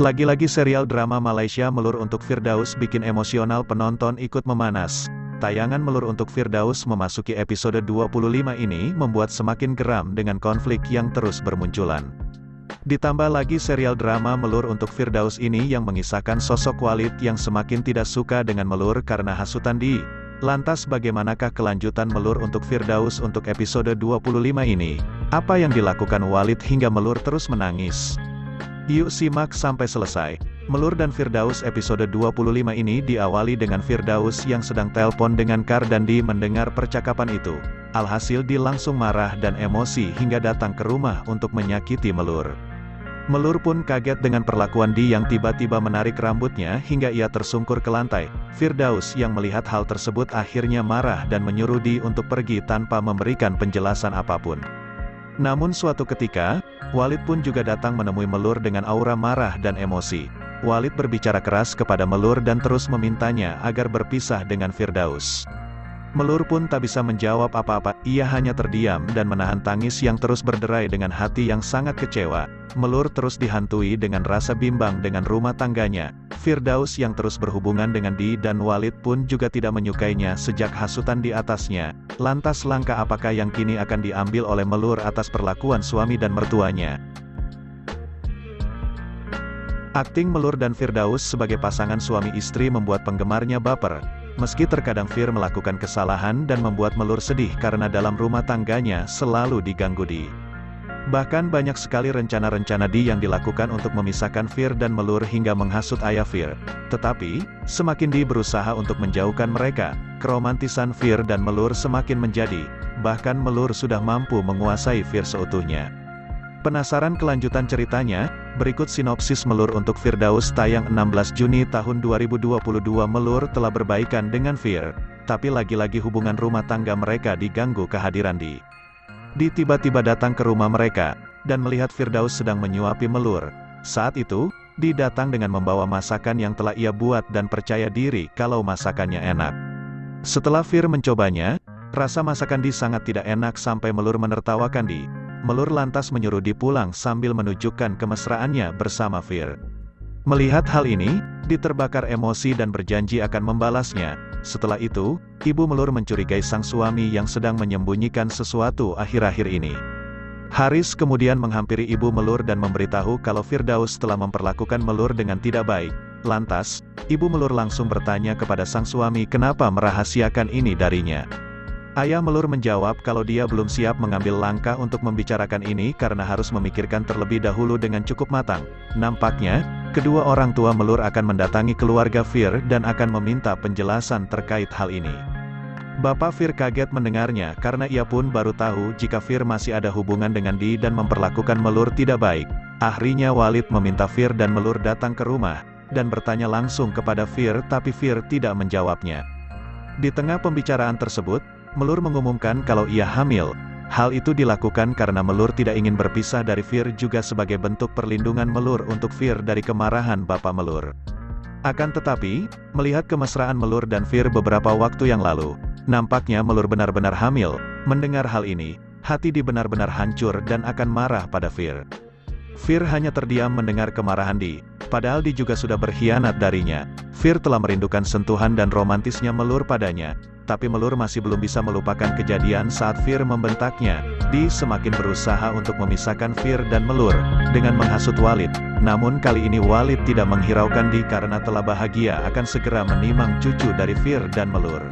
Lagi-lagi serial drama Malaysia Melur untuk Firdaus bikin emosional penonton ikut memanas. Tayangan Melur untuk Firdaus memasuki episode 25 ini membuat semakin geram dengan konflik yang terus bermunculan. Ditambah lagi serial drama Melur untuk Firdaus ini yang mengisahkan sosok Walid yang semakin tidak suka dengan Melur karena hasutan Di. Lantas bagaimanakah kelanjutan Melur untuk Firdaus untuk episode 25 ini? Apa yang dilakukan Walid hingga Melur terus menangis? Yuk simak sampai selesai. Melur dan Firdaus episode 25 ini diawali dengan Firdaus yang sedang telpon dengan Kar dan Di mendengar percakapan itu. Alhasil Di langsung marah dan emosi hingga datang ke rumah untuk menyakiti Melur. Melur pun kaget dengan perlakuan Di yang tiba-tiba menarik rambutnya hingga ia tersungkur ke lantai. Firdaus yang melihat hal tersebut akhirnya marah dan menyuruh Di untuk pergi tanpa memberikan penjelasan apapun. Namun suatu ketika, Walid pun juga datang menemui Melur dengan aura marah dan emosi. Walid berbicara keras kepada Melur dan terus memintanya agar berpisah dengan Firdaus. Melur pun tak bisa menjawab apa-apa, ia hanya terdiam dan menahan tangis yang terus berderai dengan hati yang sangat kecewa. Melur terus dihantui dengan rasa bimbang dengan rumah tangganya. Firdaus yang terus berhubungan dengan Di dan Walid pun juga tidak menyukainya sejak hasutan di atasnya. Lantas langkah apakah yang kini akan diambil oleh Melur atas perlakuan suami dan mertuanya? Akting Melur dan Firdaus sebagai pasangan suami istri membuat penggemarnya baper. Meski terkadang Fir melakukan kesalahan dan membuat Melur sedih karena dalam rumah tangganya selalu diganggu Di. Bahkan banyak sekali rencana-rencana Di yang dilakukan untuk memisahkan Fir dan Melur hingga menghasut ayah Fir. Tetapi, semakin Di berusaha untuk menjauhkan mereka, keromantisan Fir dan Melur semakin menjadi. Bahkan Melur sudah mampu menguasai Fir seutuhnya. Penasaran kelanjutan ceritanya? Berikut sinopsis Melur untuk Firdaus tayang 16 Juni tahun 2022. Melur telah berbaikan dengan Fir, tapi lagi-lagi hubungan rumah tangga mereka diganggu kehadiran Di. Di tiba-tiba datang ke rumah mereka, dan melihat Firdaus sedang menyuapi Melur. Saat itu, Di datang dengan membawa masakan yang telah ia buat dan percaya diri kalau masakannya enak. Setelah Fir mencobanya, rasa masakan Di sangat tidak enak sampai Melur menertawakan Di. Melur lantas menyuruh Di pulang sambil menunjukkan kemesraannya bersama Fir. Melihat hal ini, Di terbakar emosi dan berjanji akan membalasnya. Setelah itu, ibu Melur mencurigai sang suami yang sedang menyembunyikan sesuatu akhir-akhir ini. Haris kemudian menghampiri ibu Melur dan memberitahu kalau Firdaus telah memperlakukan Melur dengan tidak baik. Lantas, ibu Melur langsung bertanya kepada sang suami kenapa merahasiakan ini darinya. Ayah Melur menjawab kalau dia belum siap mengambil langkah untuk membicarakan ini karena harus memikirkan terlebih dahulu dengan cukup matang. Nampaknya, kedua orang tua Melur akan mendatangi keluarga Fir dan akan meminta penjelasan terkait hal ini. Bapak Fir kaget mendengarnya karena ia pun baru tahu jika Fir masih ada hubungan dengan Di dan memperlakukan Melur tidak baik. Akhirnya Walid meminta Fir dan Melur datang ke rumah, dan bertanya langsung kepada Fir tapi Fir tidak menjawabnya. Di tengah pembicaraan tersebut, Melur mengumumkan kalau ia hamil. Hal itu dilakukan karena Melur tidak ingin berpisah dari Fir juga sebagai bentuk perlindungan Melur untuk Fir dari kemarahan bapak Melur. Akan tetapi, melihat kemesraan Melur dan Fir beberapa waktu yang lalu, nampaknya Melur benar-benar hamil. Mendengar hal ini, hati Di benar-benar hancur dan akan marah pada Fir. Fir hanya terdiam mendengar kemarahan Di, padahal Di juga sudah berkhianat darinya. Fir telah merindukan sentuhan dan romantisnya Melur padanya. Tapi Melur masih belum bisa melupakan kejadian saat Fir membentaknya. Di semakin berusaha untuk memisahkan Fir dan Melur, dengan menghasut Walid. Namun kali ini Walid tidak menghiraukan Di karena telah bahagia akan segera menimang cucu dari Fir dan Melur.